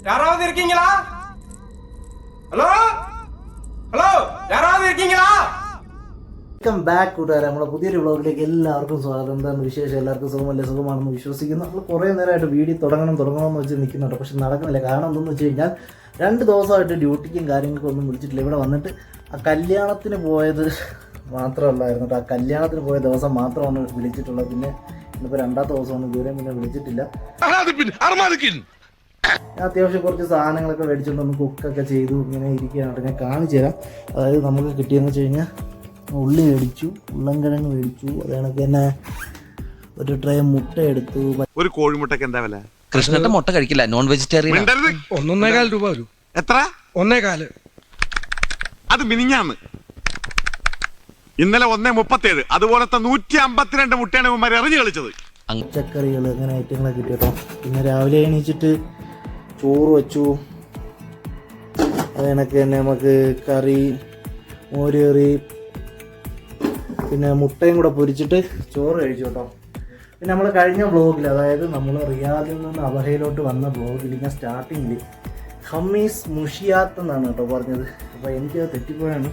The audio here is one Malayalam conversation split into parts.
யாராவது இருக்கீங்களா? ഹലോ ഹലോ, யாராவது இருக்கீங்களா? വെൽക്കം ബാക്ക് കൂട്ടുകാരെ, നമ്മുടെ പുതിയൊരു വ്ളോഗിലേക്ക് എല്ലാവർക്കും സ്വാഗതം. എന്താണ് വിശേഷം? എല്ലാവർക്കും സുഖമല്ലേ? സുഖമാണെന്ന് വിശ്വസിക്കുന്നു. നമ്മൾ കുറേ നേരമായിട്ട് വീഡിയോ തുടങ്ങണമെന്ന് വെച്ച് നിൽക്കുന്നുണ്ട്, പക്ഷെ നടക്കുന്നില്ല. കാരണം എന്തെന്ന് വെച്ച് കഴിഞ്ഞാൽ 2 ദിവസമായിട്ട് ഡ്യൂട്ടിക്കും കാര്യങ്ങൾക്കും ഒന്നും വിളിച്ചിട്ടില്ല. ഇവിടെ വന്നിട്ട് ആ കല്യാണത്തിന് പോയത് മാത്രമല്ലായിരുന്നു കേട്ടോ. ആ കല്യാണത്തിന് പോയ ദിവസം മാത്രമാണ് വിളിച്ചിട്ടുള്ളത്. പിന്നെ ഇന്നിപ്പോൾ 2ാമത്തെ ദിവസമാണ്, ഇതുവരെയും പിന്നെ വിളിച്ചിട്ടില്ല. അത്യാവശ്യം കുറച്ച് സാധനങ്ങളൊക്കെ മേടിച്ചുകൊണ്ടൊന്ന് കുക്കൊക്കെ ചെയ്തു ഇങ്ങനെ ഇരിക്കുകയാണ്. ഞാൻ കാണിച്ചു തരാം. അതായത് നമുക്ക് കിട്ടിയെന്ന് വെച്ച് കഴിഞ്ഞാൽ ഉള്ളി മേടിച്ചു, ഉള്ളൻകിഴങ്ങ് മേടിച്ചു, അത് കണക്ക് തന്നെ ഒരു ട്രേ മുട്ട എടുത്തു. ഒരു കോഴിമുട്ടക്ക് എന്താ വില? കൃഷ്ണന്റെ മുട്ട കഴിക്കില്ല, നോൺ വെജിറ്റേറിയൻ. 1.25 രൂപ വരും. എത്ര? 1.25. അത് മിനിഞ്ഞാന്ന്. ഇന്നലെ 1.37. അതുപോലത്തെ 152 മുട്ടയാണ് ഇവന്മാർ എറിഞ്ഞു കളിച്ചത്. പച്ചക്കറികൾ അങ്ങനെ ഐറ്റങ്ങളൊക്കെ കിട്ടി കേട്ടോ. പിന്നെ രാവിലെ എണീച്ചിട്ട് ചോറ് വെച്ചു, അത് കണക്ക് തന്നെ നമുക്ക് കറി, മോര് കറി, പിന്നെ മുട്ടയും കൂടെ പൊരിച്ചിട്ട് ചോറ് കഴിച്ചു കേട്ടോ. പിന്നെ നമ്മൾ കഴിഞ്ഞ വ്ളോഗിൽ, അതായത് നമ്മൾ റിയാദിൽ നിന്ന് അബഹയിലോട്ട് വന്ന വ്ളോഗിൽ ഞാൻ സ്റ്റാർട്ടിങ്ങിൽ ഹമ്മീസ് മുഷിയാത്ത് എന്നാണ് കേട്ടോ പറഞ്ഞത്. അപ്പോൾ എനിക്കത് തെറ്റിപ്പോയാണ്.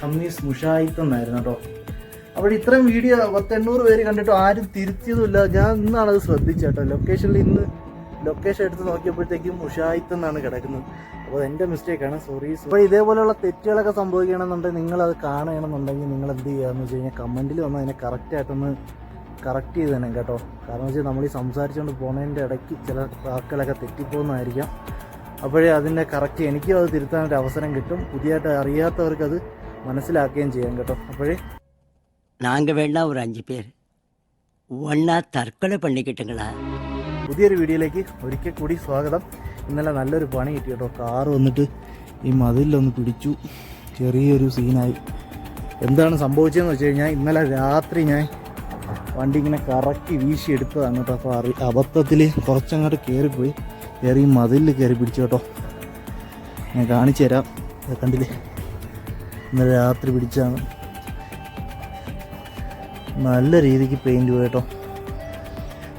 ഹമ്മീസ് മുഷായിത്ത് എന്നായിരുന്നു കേട്ടോ. അപ്പോൾ ഇത്രയും വീഡിയോ 800 പേര് കണ്ടിട്ട് ആരും തിരുത്തിയതുമില്ല. ഞാൻ ഇന്നാണത് ശ്രദ്ധിച്ചത് കേട്ടോ. ലൊക്കേഷൻ എടുത്ത് നോക്കിയപ്പോഴത്തേക്കും മുഷായിത്ത് എന്നാണ് കിടക്കുന്നത്. അപ്പോൾ എൻ്റെ മിസ്റ്റേക്കാണ്, സോറി. അപ്പോൾ ഇതേപോലെയുള്ള തെറ്റുകളൊക്കെ സംഭവിക്കണമെന്നുണ്ടെങ്കിൽ നിങ്ങളത് കാണണമെന്നുണ്ടെങ്കിൽ നിങ്ങൾ എന്ത് ചെയ്യുകയെന്ന് വെച്ച് കഴിഞ്ഞാൽ കമൻറ്റിൽ വന്ന് അതിനെ കറക്റ്റായിട്ടൊന്ന് കറക്റ്റ് ചെയ്ത് തന്നെ കേട്ടോ. കാരണം വെച്ചാൽ നമ്മൾ ഈ സംസാരിച്ചുകൊണ്ട് പോകുന്നതിൻ്റെ ഇടയ്ക്ക് ചില വാക്കുകളൊക്കെ തെറ്റിപ്പോകുന്നതായിരിക്കാം. അപ്പോഴേ അതിൻ്റെ കറക്റ്റ് എനിക്കും അത് തിരുത്താനൊരു അവസരം കിട്ടും. പുതിയതായിട്ട് അറിയാത്തവർക്കത് മനസ്സിലാക്കുകയും ചെയ്യാം കേട്ടോ. അപ്പോഴേ நாங்கள் வேணா ஒரு 5 பேர் ஒன்றா தற்கொலை பண்ணிக்கிட்டுங்களா. പുതിയൊരു വീഡിയോയിലേക്ക് ഒരിക്കൽ കൂടി സ്വാഗതം. ഇന്നലെ നല്ലൊരു പണി കിട്ടി കേട്ടോ. കാറ് വന്നിട്ട് ഈ മതിലൊന്ന് പിടിച്ചു, ചെറിയൊരു സീനായി. എന്താണ് സംഭവിച്ചതെന്ന് വെച്ച് കഴിഞ്ഞാൽ ഇന്നലെ രാത്രി ഞാൻ വണ്ടി ഇങ്ങനെ കറക്കി വീശി എടുത്തതാണ് കേട്ടോ. അപ്പോൾ അബദ്ധത്തിൽ കുറച്ചങ്ങോട്ട് കയറിപ്പോയി, കയറി മതിലിൽ കയറി പിടിച്ചു കേട്ടോ. ഞാൻ കാണിച്ചു തരാം. കണ്ടില്ലേ, ഇന്നലെ രാത്രി പിടിച്ചാണ്. നല്ല രീതിക്ക് പെയിൻറ്റ് പോയി കേട്ടോ.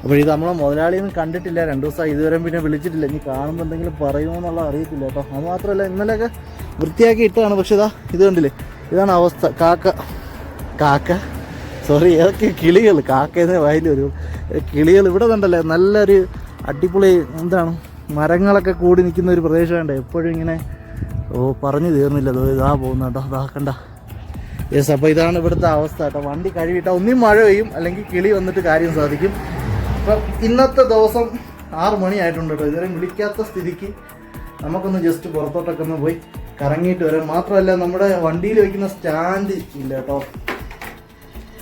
അപ്പോൾ ഇത് നമ്മളെ മുതലാളിയൊന്നും കണ്ടിട്ടില്ല 2 ദിവസമായി, ഇതുവരെ പിന്നെ വിളിച്ചിട്ടില്ല. ഇനി കാണുമ്പോൾ എന്തെങ്കിലും പറയുമോ എന്നുള്ള അറിയത്തില്ല കേട്ടോ. അത് മാത്രമല്ല ഇന്നലെയൊക്കെ വൃത്തിയാക്കി ഇട്ടതാണ്. പക്ഷേ ഇത് കണ്ടില്ലേ, ഇതാണ് അവസ്ഥ. സോറി, ഏതൊക്കെ കിളികൾ, കാക്കയെന്ന് വായിലൊരു കിളികൾ ഇവിടെ കണ്ടല്ലേ. നല്ലൊരു അടിപൊളി എന്താണ് മരങ്ങളൊക്കെ കൂടി നിൽക്കുന്ന ഒരു പ്രദേശമുണ്ട്. എപ്പോഴും ഇങ്ങനെ പറഞ്ഞു തീർന്നില്ല. ഇതാ പോകുന്ന കേട്ടോ, ഇതാക്കണ്ട. യെസ്, അപ്പോൾ ഇതാണ് ഇവിടുത്തെ അവസ്ഥ കേട്ടോ. വണ്ടി കഴുകിയിട്ടാൽ ഒന്നും മഴ പെയ്യും, അല്ലെങ്കിൽ കിളി വന്നിട്ട് കാര്യം സാധിക്കും. അപ്പം ഇന്നത്തെ ദിവസം 6 മണിയായിട്ടുണ്ട് കേട്ടോ. ഇതുവരെ വിളിക്കാത്ത സ്ഥിതിക്ക് നമുക്കൊന്ന് ജസ്റ്റ് പുറത്തോട്ടൊക്കെ ഒന്ന് പോയി കറങ്ങിയിട്ട് വരാം. മാത്രമല്ല നമ്മുടെ വണ്ടിയിൽ വയ്ക്കുന്ന സ്റ്റാൻഡ് ഇല്ല കേട്ടോ.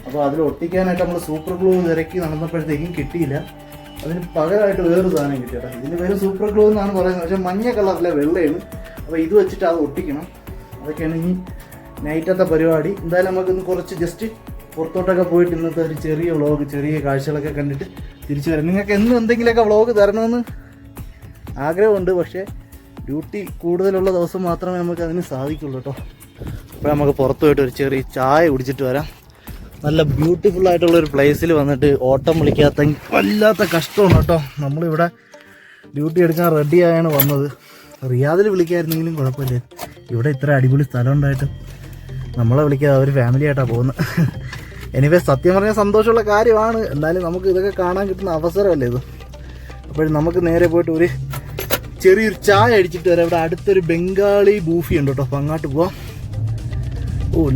അപ്പോൾ അതിൽ ഒട്ടിക്കാനായിട്ട് നമ്മൾ സൂപ്പർ ഗ്ലൂ തിരക്കി നടന്നപ്പോഴത്തേക്കും കിട്ടിയില്ല. അതിന് പകരമായിട്ട് വേറൊരു സാധനം കിട്ടി കേട്ടോ. ഇതിന് പേര് സൂപ്പർ ഗ്ലൂ എന്നാണ് പറയുന്നത്, പക്ഷേ മഞ്ഞ കളറിലെ വെള്ളയാണ്. അപ്പോൾ ഇത് വെച്ചിട്ട് അത് ഒട്ടിക്കണം. അതൊക്കെയാണ് ഇനി നൈറ്റത്തെ പരിപാടി. എന്തായാലും നമുക്കിന്ന് കുറച്ച് ജസ്റ്റ് പുറത്തോട്ടൊക്കെ പോയിട്ട് ഇന്നത്തെ ഒരു ചെറിയ വ്ളോഗ്, ചെറിയ കാഴ്ചകളൊക്കെ കണ്ടിട്ട് തിരിച്ചു വരാം. നിങ്ങൾക്ക് എന്നും എന്തെങ്കിലുമൊക്കെ വ്ളോഗ് തരണമെന്ന് ആഗ്രഹമുണ്ട്, പക്ഷേ ഡ്യൂട്ടി കൂടുതലുള്ള ദിവസം മാത്രമേ നമുക്ക് അതിന് സാധിക്കുള്ളൂ കേട്ടോ. അപ്പോൾ നമുക്ക് പുറത്ത് പോയിട്ട് ഒരു ചെറിയ ചായ കുടിച്ചിട്ട് വരാം. നല്ല ബ്യൂട്ടിഫുൾ ആയിട്ടുള്ളൊരു പ്ലേസിൽ വന്നിട്ട് ഓട്ടം വിളിക്കാത്ത വല്ലാത്ത കഷ്ടമാണ് കേട്ടോ. നമ്മളിവിടെ ഡ്യൂട്ടി എടുക്കാൻ റെഡിയായാണ് വന്നത്. റിയാദിൽ വിളിക്കായിരുന്നെങ്കിലും കുഴപ്പമില്ല. ഇവിടെ ഇത്ര അടിപൊളി സ്ഥലം ഉണ്ടായിട്ട് നമ്മളെ വിളിക്കാതെ അവർ ഫാമിലി ആയിട്ടാണ് പോകുന്നത്. എനിവേ സത്യം പറഞ്ഞാൽ സന്തോഷമുള്ള കാര്യമാണ്. എന്നാലും നമുക്ക് ഇതൊക്കെ കാണാൻ കിട്ടുന്ന അവസരമല്ലേ ഇത്. അപ്പോഴും നമുക്ക് നേരെ പോയിട്ട് ഒരു ചെറിയൊരു ചായ അടിച്ചിട്ട് വരാം. ഇവിടെ അടുത്തൊരു ബംഗാളി ബൂഫി ഉണ്ട് കേട്ടോ. അപ്പോൾ അങ്ങോട്ട് പോവാം.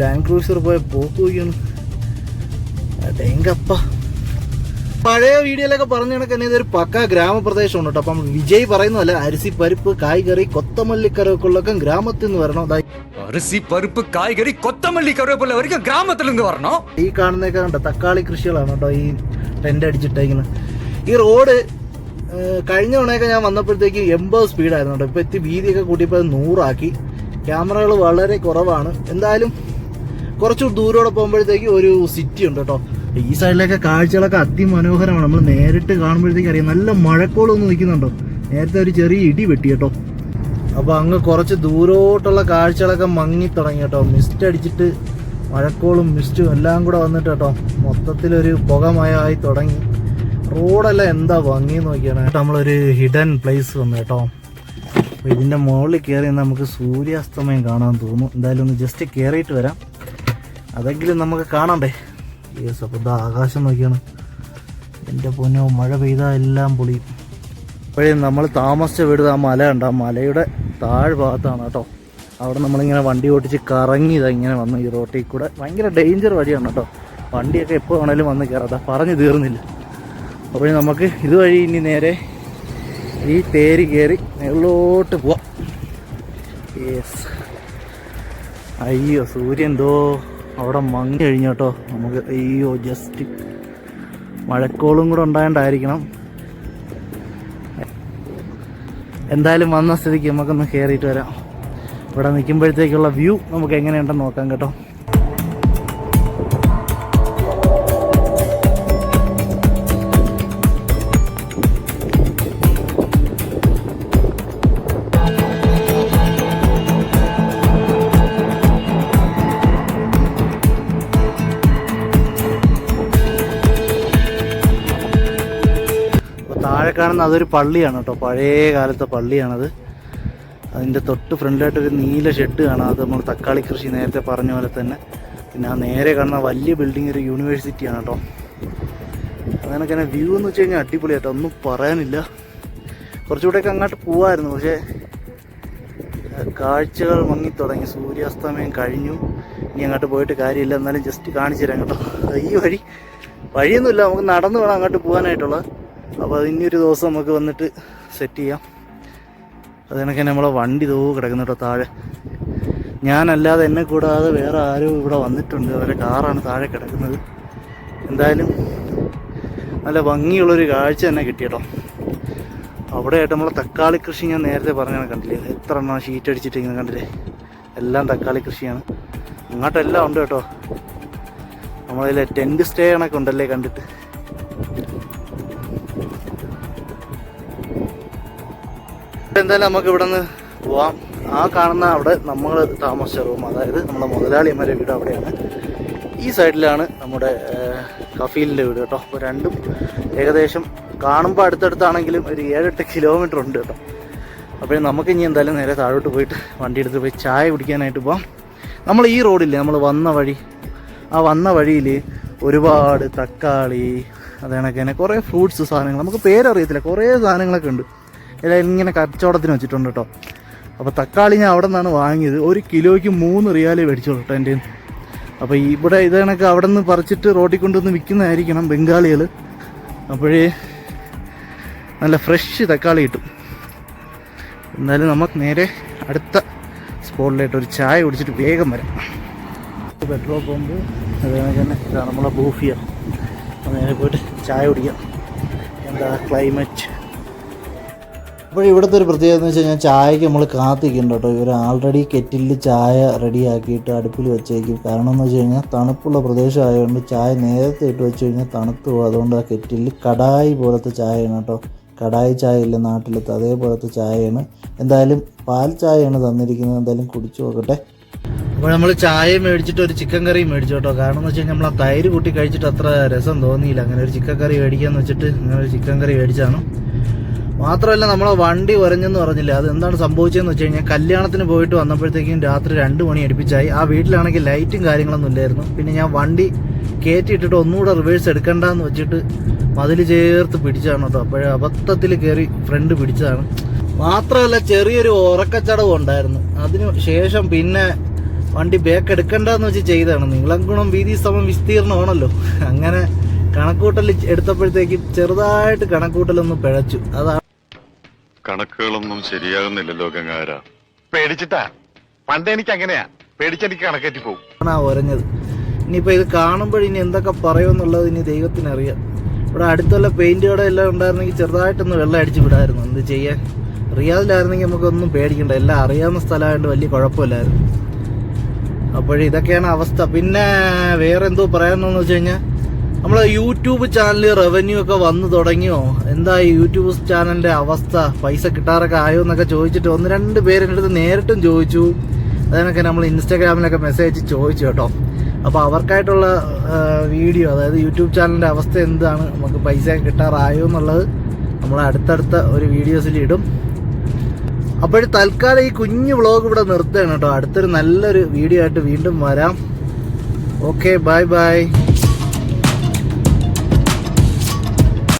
ലാൻഡ് ക്രൂസർ പോയ പോക്ക് പോയിക്കാണ് ഡെങ്കപ്പ. പഴയ വീഡിയോയിലൊക്കെ പറഞ്ഞ കണക്ക് തന്നെ ഇതൊരു പക്ക ഗ്രാമപ്രദേശമാണ് കേട്ടോ. അപ്പം വിജയ് പറയുന്നതല്ല, അരിസി പരിപ്പ് കായ്കറി കൊത്തമല്ലി കറിവേപ്പിലൊക്കെ ഗ്രാമത്തിൽ നിന്ന് വരണം. അരിസി പരിപ്പ് കായ്കറി കൊത്തമല്ലി കറിവേപ്പില വരെയും ഗ്രാമത്തിൽ നിന്ന് വരണോ? ഈ കാണുന്നതൊക്കെ കണ്ടോ തക്കാളി കൃഷികളാണ് കേട്ടോ ഈ ടെന്റ് അടിച്ചിട്ടേക്കുന്നത്. ഈ റോഡ് കഴിഞ്ഞ തവണയൊക്കെ ഞാൻ വന്നപ്പോഴത്തേക്ക് 80 സ്പീഡായിരുന്നു കേട്ടോ. ഇപ്പോൾ എത്തി വീതിയൊക്കെ കൂട്ടിയപ്പോൾ 100 ആക്കി. ക്യാമറകൾ വളരെ കുറവാണ്. എന്തായാലും കുറച്ച് ദൂരോടെ പോകുമ്പോഴത്തേക്ക് ഒരു സിറ്റി ഉണ്ട് കേട്ടോ. ഈ സൈഡിലൊക്കെ കാഴ്ചകളൊക്കെ അതിമനോഹരമാണ്. നമ്മൾ നേരിട്ട് കാണുമ്പോഴത്തേക്ക് അറിയാം. നല്ല മഴക്കോളൊന്നും നിൽക്കുന്നുണ്ടോ. നേരത്തെ ഒരു ചെറിയ ഇടി വെട്ടി കേട്ടോ. അപ്പോൾ അങ്ങ് കുറച്ച് ദൂരോട്ടുള്ള കാഴ്ചകളൊക്കെ മങ്ങി തുടങ്ങി കേട്ടോ. മിസ്റ്റ് അടിച്ചിട്ട് മഴക്കോളും മിസ്റ്റും എല്ലാം കൂടെ വന്നിട്ട് കേട്ടോ മൊത്തത്തിലൊരു പുകമയമായി തുടങ്ങി. റോഡെല്ലാം എന്താ ഭംഗി നോക്കിയാണ് കേട്ടോ. നമ്മളൊരു ഹിഡൻ പ്ലേസ് വന്നു കേട്ടോ. അപ്പോൾ ഇതിൻ്റെ മുകളിൽ കയറി നമുക്ക് സൂര്യാസ്തമയം കാണാൻ തോന്നും. എന്തായാലും ഒന്ന് ജസ്റ്റ് കയറിയിട്ട് വരാം, അതെങ്കിലും നമുക്ക് കാണണ്ടേ. യെസ്, അപ്പോൾ ഇതാ ആകാശം നോക്കിയാണ്. എൻ്റെ പൊന്നോ, മഴ പെയ്താൽ എല്ലാം പൊളിയും. അപ്പോഴേ നമ്മൾ താമസിച്ച വീട് ആ മല ഉണ്ട്, ആ മലയുടെ താഴ്ഭാഗത്താണ് കേട്ടോ. അവിടെ നമ്മളിങ്ങനെ വണ്ടി ഓടിച്ച് കറങ്ങിയതാണ് ഇങ്ങനെ വന്ന് ഈ റോട്ടിൽ കൂടെ. ഭയങ്കര ഡേഞ്ചർ വഴിയാണ് കേട്ടോ, വണ്ടിയൊക്കെ എപ്പോൾ വേണേലും വന്ന് കയറാം. പറഞ്ഞു തീർന്നില്ല. അപ്പോൾ നമുക്ക് ഇതുവഴി ഇനി നേരെ ഈ തേരി കയറി മേളിലോട്ട് പോവാം. യെസ്. അയ്യോ, സൂര്യൻ എന്തോ അവിടെ മങ്ങി കഴിഞ്ഞു കേട്ടോ. നമുക്ക് അയ്യോ, ജസ്റ്റ് മഴക്കോളും കൂടെ ഉണ്ടായതുകൊണ്ടായിരിക്കണം. എന്തായാലും വന്ന സ്ഥിതിക്ക് നമുക്കൊന്ന് കയറിയിട്ട് വരാം. ഇവിടെ നിൽക്കുമ്പോഴത്തേക്കുള്ള വ്യൂ നമുക്ക് എങ്ങനെയുണ്ടെന്ന് നോക്കാം കേട്ടോ. താഴെ കാണുന്ന അതൊരു പള്ളിയാണ് കേട്ടോ, പഴയ കാലത്തെ പള്ളിയാണത്. അതിൻ്റെ തൊട്ട് ഫ്രണ്ടിലായിട്ടൊരു നീല ഷെഡ് കാണാം, അത് നമ്മൾ തക്കാളി കൃഷി നേരത്തെ പറഞ്ഞ പോലെ തന്നെ. പിന്നെ ആ നേരെ കാണുന്ന വലിയ ബിൽഡിംഗ് ഒരു യൂണിവേഴ്സിറ്റിയാണ് കേട്ടോ. അതിനൊക്കെ വ്യൂ എന്ന് വെച്ച് കഴിഞ്ഞാൽ അടിപൊളിയായിട്ടോ, ഒന്നും പറയാനില്ല. കുറച്ചുകൂടെയൊക്കെ അങ്ങോട്ട് പോവായിരുന്നു, പക്ഷേ കാഴ്ചകൾ മങ്ങി തുടങ്ങി. സൂര്യാസ്തമയം കഴിഞ്ഞു, ഇനി അങ്ങോട്ട് പോയിട്ട് കാര്യമില്ല. എന്നാലും ജസ്റ്റ് കാണിച്ചു തരാം കേട്ടോ. ഈ വഴിയൊന്നുമില്ല, നമുക്ക് നടന്നു വേണം അങ്ങോട്ട് പോകാനായിട്ടുള്ളത്. അപ്പോൾ ഇനിയൊരു ദിവസം നമുക്ക് വന്നിട്ട് സെറ്റ് ചെയ്യാം. അതിനൊക്കെ നമ്മളെ വണ്ടി കിടക്കുന്നു കേട്ടോ താഴെ. ഞാനല്ലാതെ എന്നെ കൂടാതെ വേറെ ആരും ഇവിടെ വന്നിട്ടുണ്ട്, അവരുടെ കാറാണ് താഴെ കിടക്കുന്നത്. എന്തായാലും നല്ല ഭംഗിയുള്ളൊരു കാഴ്ച തന്നെ കിട്ടി കേട്ടോ. അവിടെയായിട്ട് നമ്മളെ തക്കാളി കൃഷി ഞാൻ നേരത്തെ പറഞ്ഞാൽ കണ്ടില്ലേ, എത്ര എണ്ണം ഷീറ്റ് അടിച്ചിട്ടിങ്ങനെ കണ്ടില്ലേ, എല്ലാം തക്കാളി കൃഷിയാണ്. അങ്ങോട്ടെല്ലാം ഉണ്ട് കേട്ടോ. നമ്മളതിൽ ടെൻറ്റ് സ്റ്റേ കണക്കെ ഉണ്ടല്ലേ കണ്ടിട്ട്. എന്തായാലും നമുക്ക് ഇവിടെ നിന്ന് പോവാം. ആ കാണുന്ന അവിടെ നമ്മൾ താമസിച്ച റൂം, അതായത് നമ്മുടെ മുതലാളിമാരെ വീട് അവിടെയാണ്. ഈ സൈഡിലാണ് നമ്മുടെ കഫീലിൻ്റെ വീട് കേട്ടോ. അപ്പോൾ രണ്ടും ഏകദേശം കാണുമ്പോൾ അടുത്തടുത്താണെങ്കിലും ഒരു 7-8 കിലോമീറ്റർ ഉണ്ട് കേട്ടോ. അപ്പോൾ നമുക്ക് ഇനി എന്തായാലും നേരെ താഴോട്ട് പോയിട്ട് വണ്ടി എടുത്ത് പോയി ചായ കുടിക്കാനായിട്ട് പോവാം. നമ്മൾ ഈ റോഡില്ലേ, നമ്മൾ വന്ന വഴി, ആ വന്ന വഴിയിൽ ഒരുപാട് തക്കാളി, അതേണക്ക് തന്നെ കുറേ ഫ്രൂട്ട്സ് സാധനങ്ങൾ, നമുക്ക് പേരറിയത്തില്ല, കുറേ സാധനങ്ങളൊക്കെ ഉണ്ട്. എല്ലാം ഇങ്ങനെ കച്ചവടത്തിന് വെച്ചിട്ടുണ്ട് കേട്ടോ. അപ്പോൾ തക്കാളി ഞാൻ അവിടെ നിന്നാണ് വാങ്ങിയത്. 1 കിലോയ്ക്ക് 3 റിയാലേ മേടിച്ചോളൂ കേട്ടോ എൻ്റെ. അപ്പോൾ ഇവിടെ ഇത് കണക്ക് അവിടെ നിന്ന് പറിച്ചിട്ട് റോട്ടിൽ കൊണ്ടുവന്ന് വിൽക്കുന്നതായിരിക്കണം ബംഗാളികൾ. അപ്പോഴേ നല്ല ഫ്രഷ് തക്കാളി കിട്ടും. എന്നാലും നമുക്ക് നേരെ അടുത്ത സ്പോട്ടിലായിട്ട് ഒരു ചായ കുടിച്ചിട്ട് വേഗം വരാം. പെട്രോൾ പമ്പ് അതേപോലെ തന്നെ ഇതാണ് നമ്മളെ ബൂഫിയ. നേരെ പോയിട്ട് ചായ കുടിക്കാം. എന്താ ക്ലൈമറ്റ്. അപ്പോൾ ഇവിടുത്തെ ഒരു പ്രത്യേകത എന്ന് വെച്ച് കഴിഞ്ഞാൽ ചായക്ക് നമ്മൾ കാത്തിരിക്കുന്നുണ്ട് കേട്ടോ. ഇവർ ആൾറെഡി കെറ്റിലിൽ ചായ റെഡിയാക്കിയിട്ട് അടുപ്പിൽ വെച്ചേക്കും. കാരണം എന്ന് വെച്ച് കഴിഞ്ഞാൽ തണുപ്പുള്ള പ്രദേശം ആയതുകൊണ്ട് ചായ നേരത്തെ ഇട്ട് വെച്ച് കഴിഞ്ഞാൽ തണുത്ത് പോകും. അതുകൊണ്ട് ആ കെറ്റിലിൽ കടായി പോലത്തെ ചായയാണ് കേട്ടോ. കടായി ചായ ഇല്ല നാട്ടിലത്തെ, അതേപോലത്തെ ചായയാണ്. എന്തായാലും പാൽ ചായയാണ് തന്നിരിക്കുന്നത്. എന്തായാലും കുടിച്ചു നോക്കട്ടെ. അപ്പോൾ നമ്മൾ ചായ മേടിച്ചിട്ട് ഒരു ചിക്കൻ കറിയും മേടിച്ചു കേട്ടോ. കാരണം എന്ന് വെച്ച് കഴിഞ്ഞാൽ നമ്മൾ ആ തൈര് കൂട്ടി കഴിച്ചിട്ട് അത്ര രസം തോന്നിയില്ല. അങ്ങനെ ഒരു ചിക്കൻ കറി മേടിക്കാമെന്ന് വെച്ചിട്ട് അങ്ങനെ ഒരു ചിക്കൻ കറി മേടിച്ചാണ്. മാത്രമല്ല നമ്മളെ വണ്ടി ഉരഞ്ഞെന്ന് പറഞ്ഞില്ല, അത് എന്താണ് സംഭവിച്ചതെന്ന് വെച്ച് കഴിഞ്ഞാൽ കല്യാണത്തിന് പോയിട്ട് വന്നപ്പോഴത്തേക്കും രാത്രി 2 മണി അടുപ്പിച്ചായി. ആ വീട്ടിലാണെങ്കിൽ ലൈറ്റും കാര്യങ്ങളൊന്നും ഇല്ലായിരുന്നു. പിന്നെ ഞാൻ വണ്ടി കയറ്റിയിട്ടിട്ട് ഒന്നുകൂടെ റിവേഴ്സ് എടുക്കണ്ടെന്ന് വെച്ചിട്ട് മതിൽ ചേർത്ത് പിടിച്ചതാണ് കേട്ടോ. അപ്പോഴേ അബദ്ധത്തിൽ കയറി ഫ്രണ്ട് പിടിച്ചതാണ്. മാത്രമല്ല ചെറിയൊരു ഉറക്കച്ചടവ് ഉണ്ടായിരുന്നു. അതിന് ശേഷം പിന്നെ വണ്ടി ബാക്ക് എടുക്കണ്ടെന്ന് വെച്ച് ചെയ്തതാണ്. നീളം ഗുണം വീതി സമം വിസ്തീർണമാണല്ലോ. അങ്ങനെ കണക്കൂട്ടൽ എടുത്തപ്പോഴത്തേക്കും ചെറുതായിട്ട് കണക്കൂട്ടലൊന്ന് പിഴച്ചു. അതാണ് കണക്കുകളൊന്നും ശരിയാകുന്നില്ലല്ലോ ഗംഗാര. പേടിച്ചിട്ടാ, പണ്ട് എനിക്ക് അങ്ങനെയാ, പേടിച്ചെനിക്ക് കണക്കേറ്റി പോകും. ഒരഞ്ഞത്. ഇനിയിപ്പോൾ ഇത് കാണുമ്പോഴിനി എന്തൊക്കെ പറയുമെന്നുള്ളത് ഇനി ദൈവത്തിനറിയാം. ഇവിടെ അടുത്തുള്ള പെയിന്റ് കട എല്ലാം ഉണ്ടായിരുന്നെങ്കിൽ ചെറുതായിട്ടൊന്ന് വെള്ളം അടിച്ച് വിടായിരുന്നു. എന്ത് ചെയ്യാൻ, റിയാദിലായിരുന്നെങ്കിൽ നമുക്കൊന്നും പേടിക്കണ്ട, എല്ലാം അറിയാവുന്ന സ്ഥലമായതുകൊണ്ട് വലിയ കുഴപ്പമില്ലായിരുന്നു. അപ്പോഴിതൊക്കെയാണ് അവസ്ഥ. പിന്നെ വേറെ എന്തോ പറയാമെന്ന് വെച്ച് കഴിഞ്ഞാൽ നമ്മളെ യൂട്യൂബ് ചാനൽ റവന്യൂ ഒക്കെ വന്നു തുടങ്ങിയോ, എന്താ ഈ യൂട്യൂബ് ചാനലിന്റെ അവസ്ഥ, പൈസ കിട്ടാറൊക്കെ ആയോ എന്നൊക്കെ ചോദിച്ചിട്ട് 1-2 പേരെൻ്റെ അടുത്ത് നേരിട്ടും ചോദിച്ചു. അതിനൊക്കെ നമ്മൾ ഇൻസ്റ്റാഗ്രാമിലൊക്കെ മെസ്സേജ് ചോദിച്ചു കേട്ടോ. അപ്പോൾ അവർക്കായിട്ടുള്ള വീഡിയോ, അതായത് യൂട്യൂബ് ചാനലിന്റെ അവസ്ഥ എന്താണ്, നമുക്ക് പൈസ കിട്ടാറായോ എന്നുള്ളത് നമ്മൾ അടുത്തടുത്ത ഒരു വീഡിയോസിൽ ഇടും. അപ്പോൾ തൽക്കാലം ഈ കുഞ്ഞു വ്ളോഗ് ഇവിടെ നിർത്തുകയാണ് കേട്ടോ. അടുത്തൊരു നല്ലൊരു വീഡിയോ ആയിട്ട് വീണ്ടും വരാം. Okay, bye bye.